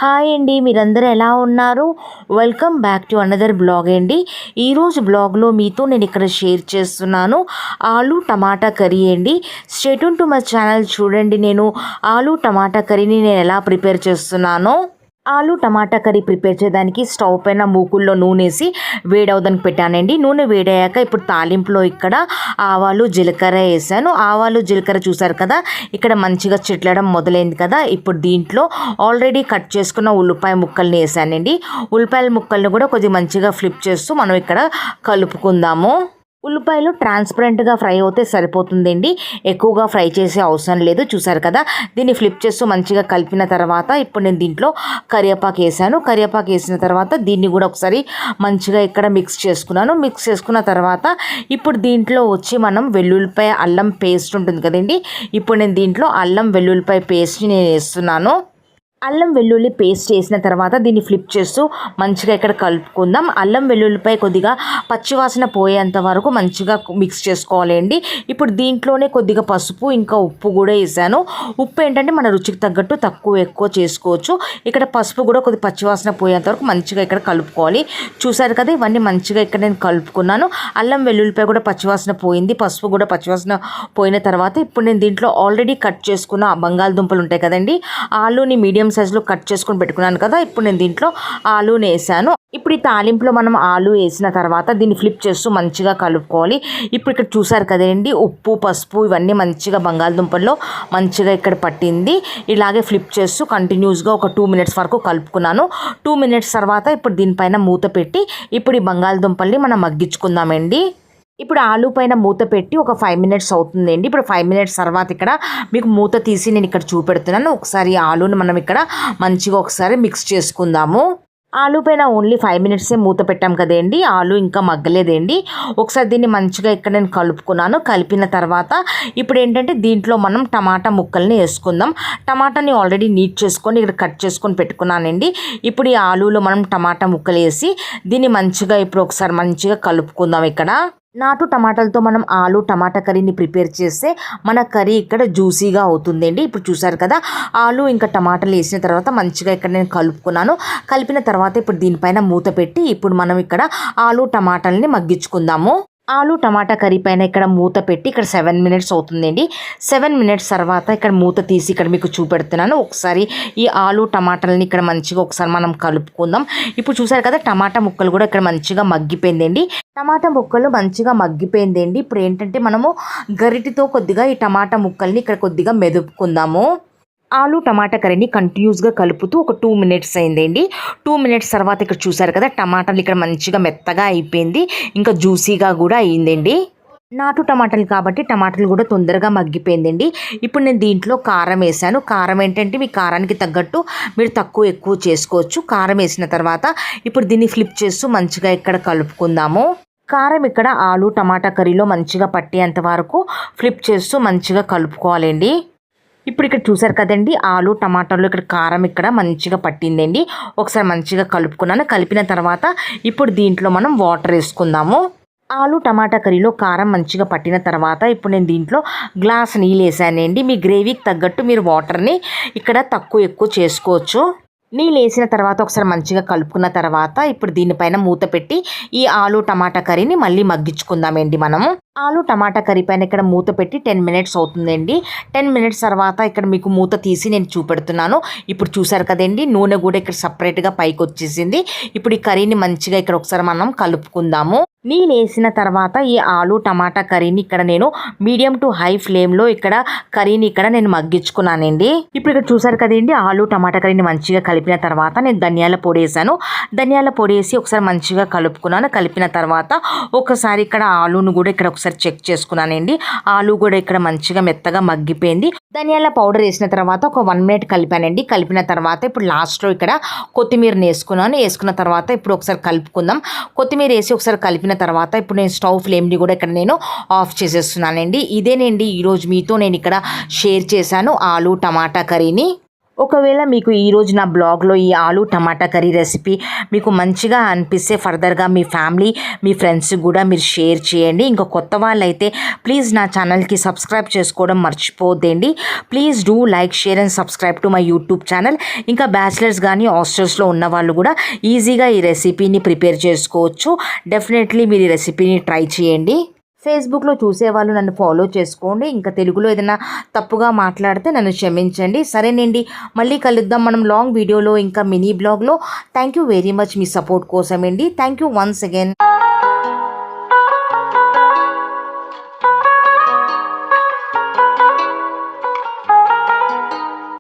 Hi అండి, మీరందరూ ఎలా ఉన్నారు? Welcome back to another blog అండి. ఈరోజు బ్లాగ్లో మీతో నేను ఇక్కడ షేర్ చేస్తున్నాను ఆలు టమాటా కర్రీ అండి. Stay tune to my channel. చూడండి, నేను ఆలు టమాటా కర్రీని నేను ఎలా ప్రిపేర్ చేస్తున్నానో. ఆలు టమాటా కర్రీ ప్రిపేర్ చేయడానికి స్టవ్ పైన మూకుల్లో నూనె వేసి వేడవడానికి పెట్టానండి. నూనె వేడయ్యాక ఇప్పుడు తాలింపులో ఇక్కడ ఆవాలు జీలకర్ర వేసాను. ఆవాలు జీలకర్ర చూసారు కదా, ఇక్కడ మంచిగా చిట్లడం మొదలైంది కదా. ఇప్పుడు దీంట్లో ఆల్రెడీ కట్ చేసుకున్న ఉల్లిపాయ ముక్కల్ని వేసానండి. ఉల్లిపాయల ముక్కల్ని కూడా కొద్దిగా మంచిగా ఫ్లిప్ చేస్తూ మనం ఇక్కడ కలుపుకుందాము. ఉల్లిపాయలు ట్రాన్స్పరెంట్గా ఫ్రై అవుతే సరిపోతుందండి, ఎక్కువగా ఫ్రై చేసే అవసరం లేదు. చూసారు కదా, దీన్ని ఫ్లిప్ చేస్తూ మంచిగా కలిపిన తర్వాత ఇప్పుడు నేను దీంట్లో కరివేపాకు వేసాను. కరివేపాకు వేసిన తర్వాత దీన్ని కూడా ఒకసారి మంచిగా ఇక్కడ మిక్స్ చేసుకున్నాను. మిక్స్ చేసుకున్న తర్వాత ఇప్పుడు దీంట్లో వచ్చి మనం వెల్లుల్లిపాయ అల్లం పేస్ట్ ఉంటుంది కదండి. ఇప్పుడు నేను దీంట్లో అల్లం వెల్లుల్లిపాయ పేస్ట్ని నేను వేస్తున్నాను. అల్లం వెల్లుల్లి పేస్ట్ వేసిన తర్వాత దీన్ని ఫ్లిప్ చేస్తూ మంచిగా ఇక్కడ కలుపుకుందాం. అల్లం వెల్లుల్లిపై కొద్దిగా పచ్చివాసన పోయేంత వరకు మంచిగా మిక్స్ చేసుకోవాలండి. ఇప్పుడు దీంట్లోనే కొద్దిగా పసుపు ఇంకా ఉప్పు కూడా వేసాను. ఉప్పు ఏంటంటే మన రుచికి తగ్గట్టు తక్కువ ఎక్కువ చేసుకోవచ్చు. ఇక్కడ పసుపు కూడా కొద్దిగా పచ్చివాసన పోయేంత వరకు మంచిగా ఇక్కడ కలుపుకోవాలి. చూసారు కదా, ఇవన్నీ మంచిగా ఇక్కడ నేను కలుపుకున్నాను. అల్లం వెల్లుల్లిపై కూడా పచ్చివాసన పోయింది, పసుపు కూడా పచ్చివాసన పోయిన తర్వాత ఇప్పుడు నేను దీంట్లో ఆల్రెడీ కట్ చేసుకున్న బంగాళదుంపలు ఉంటాయి కదండి, ఆలూని మీడియం సైజులో కట్ చేసుకొని పెట్టుకున్నాను కదా. ఇప్పుడు నేను దీంట్లో ఆలూని వేసాను. ఇప్పుడు ఈ తాలింపులో మనం ఆలు వేసిన తర్వాత దీన్ని ఫ్లిప్ చేస్తూ మంచిగా కలుపుకోవాలి. ఇప్పుడు ఇక్కడ చూసారు కదండి, ఉప్పు పసుపు ఇవన్నీ మంచిగా బంగాళదుంపల్లో మంచిగా ఇక్కడ పట్టింది. ఇలాగే ఫ్లిప్ చేస్తూ కంటిన్యూస్గా ఒక 2 minutes వరకు కలుపుకున్నాను. 2 minutes తర్వాత ఇప్పుడు దీనిపైన మూత పెట్టి ఇప్పుడు ఈ బంగాళదుంపల్ని మనం మగ్గించుకుందామండి. ఇప్పుడు ఆలు పైన మూత పెట్టి ఒక 5 minutes అవుతుందండి. ఇప్పుడు 5 minutes తర్వాత ఇక్కడ మీకు మూత తీసి నేను ఇక్కడ చూపెడుతున్నాను. ఒకసారి ఆలుని మనం ఇక్కడ మంచిగా ఒకసారి మిక్స్ చేసుకుందాము. ఆలు పైన ఓన్లీ 5 minutes మూత పెట్టాం కదండి, ఆలు ఇంకా మగ్గలేదండి. ఒకసారి దీన్ని మంచిగా ఇక్కడ నేను కలుపుకున్నాను. కలిపిన తర్వాత ఇప్పుడు ఏంటంటే దీంట్లో మనం టమాటా ముక్కల్ని వేసుకుందాం. టమాటాని ఆల్రెడీ నీట్ చేసుకొని ఇక్కడ కట్ చేసుకొని పెట్టుకున్నానండి. ఇప్పుడు ఈ ఆలులో మనం టమాటా ముక్కలు వేసి దీన్ని మంచిగా ఇప్పుడు ఒకసారి మంచిగా కలుపుకుందాం. ఇక్కడ నాటు టమాటాలతో మనం ఆలు టమాటా కర్రీని ప్రిపేర్ చేస్తే మన కర్రీ ఇక్కడ జ్యూసీగా అవుతుందండి. ఇప్పుడు చూసారు కదా, ఆలు ఇంకా టమాటాలు వేసిన తర్వాత మంచిగా ఇక్కడ నేను కలుపుకున్నాను. కలిపిన తర్వాత ఇప్పుడు దీనిపైన మూత పెట్టి ఇప్పుడు మనం ఇక్కడ ఆలు టమాటాలని మగ్గించుకుందాము. ఆలు టమాటా కర్రీ పైన ఇక్కడ మూత పెట్టి ఇక్కడ 7 minutes అవుతుందండి. 7 minutes తర్వాత ఇక్కడ మూత తీసి ఇక్కడ మీకు చూపెడుతున్నాను. ఒకసారి ఈ ఆలు టమాటాలని ఇక్కడ మంచిగా ఒకసారి మనం కలుపుకుందాం. ఇప్పుడు చూసారు కదా, టమాటా ముక్కలు కూడా ఇక్కడ మంచిగా మగ్గిపోయిందండి. టమాటా ముక్కలు మంచిగా మగ్గిపోయిందండి. ఇప్పుడు ఏంటంటే మనము గరిటితో కొద్దిగా ఈ టమాటా ముక్కల్ని ఇక్కడ కొద్దిగా మెదుపుకుందాము. ఆలు టమాటా కర్రీని కంటిన్యూస్గా కలుపుతూ ఒక 2 minutes అయిందండి. 2 minutes తర్వాత ఇక్కడ చూసారు కదా, టమాటాలు ఇక్కడ మంచిగా మెత్తగా అయిపోయింది, ఇంకా జ్యూసీగా కూడా అయ్యిందండి. నాటు టమాటాలు కాబట్టి టమాటాలు కూడా తొందరగా మగ్గిపోయిందండి. ఇప్పుడు నేను దీంట్లో కారం వేసాను. కారం ఏంటంటే మీ కారానికి తగ్గట్టు మీరు తక్కువ ఎక్కువ చేసుకోవచ్చు. కారం వేసిన తర్వాత ఇప్పుడు దీన్ని ఫ్లిప్ చేస్తూ మంచిగా ఇక్కడ కలుపుకుందాము. కారం ఇక్కడ ఆలు టమాటా కర్రీలో మంచిగా పట్టేంత వరకు ఫ్లిప్ చేస్తూ మంచిగా కలుపుకోవాలండి. ఇప్పుడు ఇక్కడ చూసారు కదండి, ఆలు టమాటాలు ఇక్కడ కారం ఇక్కడ మంచిగా పట్టిందండి. ఒకసారి మంచిగా కలుపుకున్నాను. కలిపిన తర్వాత ఇప్పుడు దీంట్లో మనం వాటర్ వేసుకుందాము. ఆలు టమాటా కర్రీలో కారం మంచిగా పట్టిన తర్వాత ఇప్పుడు నేను దీంట్లో గ్లాస్ నీళ్ళు వేసానండి. మీ గ్రేవీకి తగ్గట్టు మీరు వాటర్ని ఇక్కడ తక్కువ ఎక్కువ చేసుకోవచ్చు. నీళ్ళు వేసిన తర్వాత ఒకసారి మంచిగా కలుపుకున్న తర్వాత ఇప్పుడు దీనిపైన మూత పెట్టి ఈ ఆలు టమాటా కర్రీని మళ్ళీ మగ్గించుకుందామండి. మనము ఆలు టమాటా కర్రీ పైన ఇక్కడ మూత పెట్టి 10 minutes అవుతుందండి. 10 minutes తర్వాత ఇక్కడ మీకు మూత తీసి నేను చూపెడుతున్నాను. ఇప్పుడు చూసారు కదండి, నూనె కూడా ఇక్కడ సపరేట్గా పైకి వచ్చేసింది. ఇప్పుడు ఈ కర్రీని మంచిగా ఇక్కడ ఒకసారి మనం కలుపుకుందాము. నీళ్ళు వేసిన తర్వాత ఈ ఆలు టమాటా కర్రీని ఇక్కడ నేను మీడియం టు హై ఫ్లేమ్లో ఇక్కడ కర్రీని ఇక్కడ నేను మగ్గించుకున్నానండి. ఇప్పుడు ఇక్కడ చూసారు కదండి, ఆలు టమాటా కర్రీని మంచిగా కలిపిన తర్వాత నేను ధనియాల పొడి వేసాను. ధనియాల పొడి వేసి ఒకసారి మంచిగా కలుపుకున్నాను. కలిపిన తర్వాత ఒకసారి ఇక్కడ ఆలును కూడా ఇక్కడ ఒకసారి చెక్ చేసుకున్నానండి. ఆలు కూడా ఇక్కడ మంచిగా మెత్తగా మగ్గిపోయింది. ధనియాల పౌడర్ వేసిన తర్వాత ఒక 1 minute కలిపానండి. కలిపిన తర్వాత ఇప్పుడు లాస్ట్లో ఇక్కడ కొత్తిమీరని వేసుకున్నాను. వేసుకున్న తర్వాత ఇప్పుడు ఒకసారి కలుపుకుందాం. కొత్తిమీర వేసి ఒకసారి కలిపిన తర్వాత ఇప్పుడు నేను స్టవ్ ఫ్లేమ్ని కూడా ఇక్కడ నేను ఆఫ్ చేసేస్తున్నానండి. ఇదేనండి ఈరోజు మీతో నేను ఇక్కడ షేర్ చేశాను ఆలు టమాటా కర్రీని. ఒకవేళ మీకు ఈరోజు నా బ్లాగ్లో ఈ ఆలు టమాటా కర్రీ రెసిపీ మీకు మంచిగా అనిపిస్తే ఫర్దర్గా మీ ఫ్యామిలీ మీ ఫ్రెండ్స్ కూడా మీరు షేర్ చేయండి. ఇంకా కొత్త వాళ్ళైతే ప్లీజ్ నా ఛానల్కి సబ్స్క్రైబ్ చేసుకోవడం మర్చిపోద్దండి. Please do like share and subscribe to my YouTube channel. ఇంకా బ్యాచిలర్స్ కానీ హాస్టల్స్లో ఉన్న వాళ్ళు కూడా ఈజీగా ఈ రెసిపీని ప్రిపేర్ చేసుకోవచ్చు. డెఫినెట్లీ మీరు ఈ రెసిపీని ట్రై చేయండి. ఫేస్బుక్లో చూసేవాళ్ళు నన్ను ఫాలో చేసుకోండి. ఇంకా తెలుగులో ఏదైనా తప్పుగా మాట్లాడితే నన్ను క్షమించండి. సరేనండి, మళ్ళీ కలుద్దాం మనం లాంగ్ వీడియోలో ఇంకా మినీ బ్లాగ్లో. థ్యాంక్ యూ వెరీ మచ్ మీ సపోర్ట్ కోసమండి. Thank you once again.